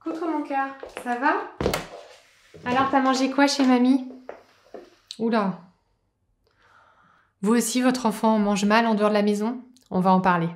Coucou mon cœur, ça va? Alors t'as mangé quoi chez mamie? Oula. Vous aussi votre enfant mange mal en dehors de la maison? On va en parler.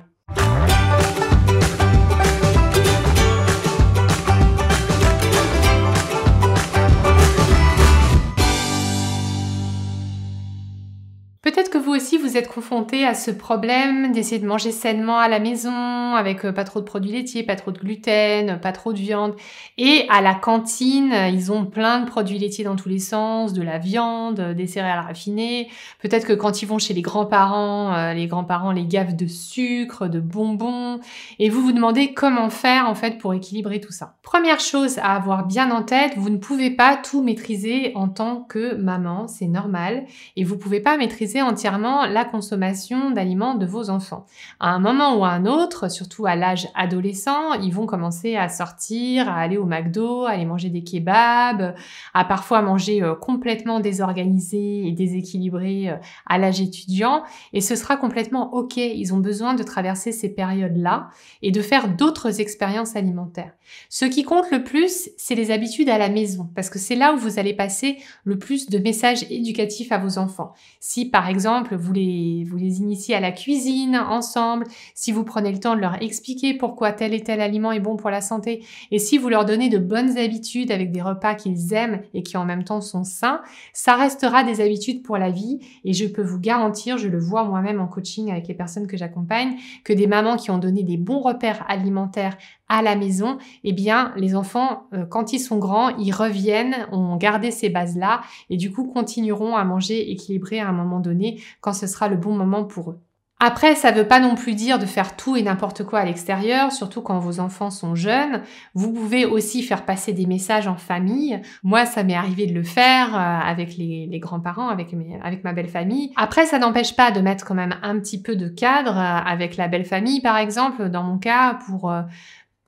Peut-être que vous aussi vous êtes confrontés à ce problème d'essayer de manger sainement à la maison, avec pas trop de produits laitiers, pas trop de gluten, pas trop de viande. Et à la cantine, ils ont plein de produits laitiers dans tous les sens, de la viande, des céréales raffinées. Peut-être que quand ils vont chez les grands-parents les gavent de sucre, de bonbons. Et vous vous demandez comment faire en fait pour équilibrer tout ça. Première chose à avoir bien en tête, vous ne pouvez pas tout maîtriser en tant que maman, c'est normal. Et vous pouvez pas maîtriser entièrement la consommation d'aliments de vos enfants. À un moment ou à un autre, surtout à l'âge adolescent, ils vont commencer à sortir, à aller au McDo, à aller manger des kebabs, à parfois manger complètement désorganisé et déséquilibré à l'âge étudiant. Et ce sera complètement OK. Ils ont besoin de traverser ces périodes-là et de faire d'autres expériences alimentaires. Ce qui compte le plus, c'est les habitudes à la maison, parce que c'est là où vous allez passer le plus de messages éducatifs à vos enfants. Si par exemple vous les initiez à la cuisine ensemble, si vous prenez le temps de leur expliquer pourquoi tel et tel aliment est bon pour la santé, et si vous leur donnez de bonnes habitudes avec des repas qu'ils aiment et qui en même temps sont sains, ça restera des habitudes pour la vie. Et je peux vous garantir, je le vois moi-même en coaching avec les personnes que j'accompagne, que des mamans qui ont donné des bons repères alimentaires à la maison, eh bien, les enfants, quand ils sont grands, ils reviennent, ont gardé ces bases-là et du coup continueront à manger équilibré à un moment donné quand ce sera le bon moment pour eux. Après, ça veut pas non plus dire de faire tout et n'importe quoi à l'extérieur, surtout quand vos enfants sont jeunes. Vous pouvez aussi faire passer des messages en famille. Moi, ça m'est arrivé de le faire avec les grands-parents, avec ma belle famille. Après, ça n'empêche pas de mettre quand même un petit peu de cadre avec la belle famille, par exemple, dans mon cas, pour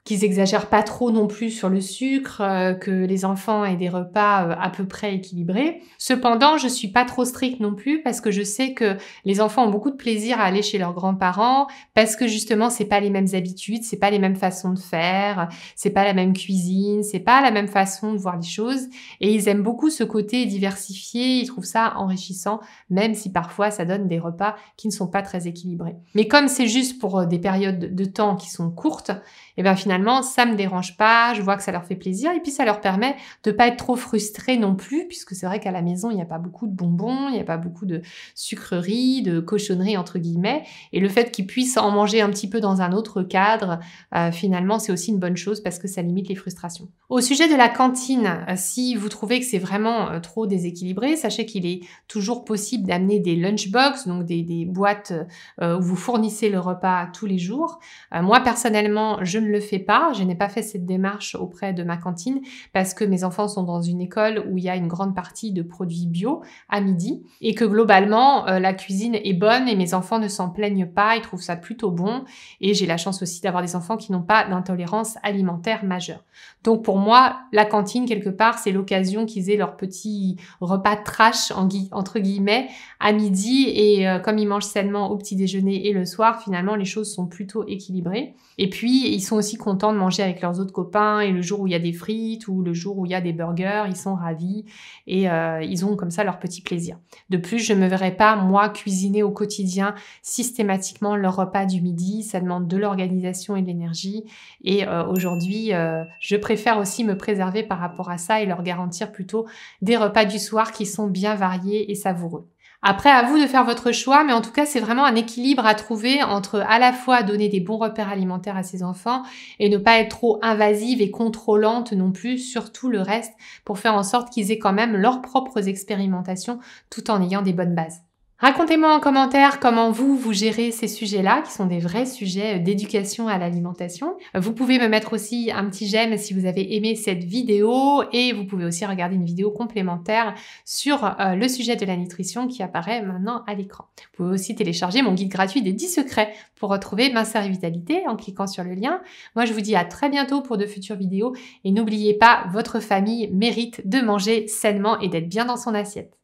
qu'ils exagèrent pas trop non plus sur le sucre, que les enfants aient des repas à peu près équilibrés. Cependant, je suis pas trop stricte non plus parce que je sais que les enfants ont beaucoup de plaisir à aller chez leurs grands-parents parce que justement, c'est pas les mêmes habitudes, c'est pas les mêmes façons de faire, c'est pas la même cuisine, c'est pas la même façon de voir les choses et ils aiment beaucoup ce côté diversifié, ils trouvent ça enrichissant même si parfois ça donne des repas qui ne sont pas très équilibrés. Mais comme c'est juste pour des périodes de temps qui sont courtes, et bien finalement, ça me dérange pas, je vois que ça leur fait plaisir et puis ça leur permet de pas être trop frustrés non plus puisque c'est vrai qu'à la maison, il n'y a pas beaucoup de bonbons, il n'y a pas beaucoup de sucreries, de cochonneries entre guillemets et le fait qu'ils puissent en manger un petit peu dans un autre cadre, finalement, c'est aussi une bonne chose parce que ça limite les frustrations. Au sujet de la cantine, si vous trouvez que c'est vraiment trop déséquilibré, sachez qu'il est toujours possible d'amener des lunchbox, donc des boîtes où vous fournissez le repas tous les jours. Moi, personnellement, je ne le fais pas. Je n'ai pas fait cette démarche auprès de ma cantine parce que mes enfants sont dans une école où il y a une grande partie de produits bio à midi et que globalement, la cuisine est bonne et mes enfants ne s'en plaignent pas. Ils trouvent ça plutôt bon et j'ai la chance aussi d'avoir des enfants qui n'ont pas d'intolérance alimentaire majeure. Donc pour moi, la cantine, quelque part, c'est l'occasion qu'ils aient leur petit repas trash, entre guillemets, à midi et comme ils mangent sainement au petit déjeuner et le soir, finalement, les choses sont plutôt équilibrées. Et puis, ils sont aussi contents de manger avec leurs autres copains et le jour où il y a des frites ou le jour où il y a des burgers, ils sont ravis et ils ont comme ça leur petit plaisir. De plus, je ne me verrais pas, moi, cuisiner au quotidien systématiquement leur repas du midi. Ça demande de l'organisation et de l'énergie. Et aujourd'hui, je préfère aussi me préserver par rapport à ça et leur garantir plutôt des repas du soir qui sont bien variés et savoureux. Après, à vous de faire votre choix, mais en tout cas, c'est vraiment un équilibre à trouver entre à la fois donner des bons repères alimentaires à ses enfants et ne pas être trop invasive et contrôlante non plus sur tout le reste pour faire en sorte qu'ils aient quand même leurs propres expérimentations tout en ayant des bonnes bases. Racontez-moi en commentaire comment vous gérez ces sujets-là, qui sont des vrais sujets d'éducation à l'alimentation. Vous pouvez me mettre aussi un petit j'aime si vous avez aimé cette vidéo et vous pouvez aussi regarder une vidéo complémentaire sur le sujet de la nutrition qui apparaît maintenant à l'écran. Vous pouvez aussi télécharger mon guide gratuit des 10 secrets pour retrouver minceur et vitalité en cliquant sur le lien. Moi, je vous dis à très bientôt pour de futures vidéos et n'oubliez pas, votre famille mérite de manger sainement et d'être bien dans son assiette.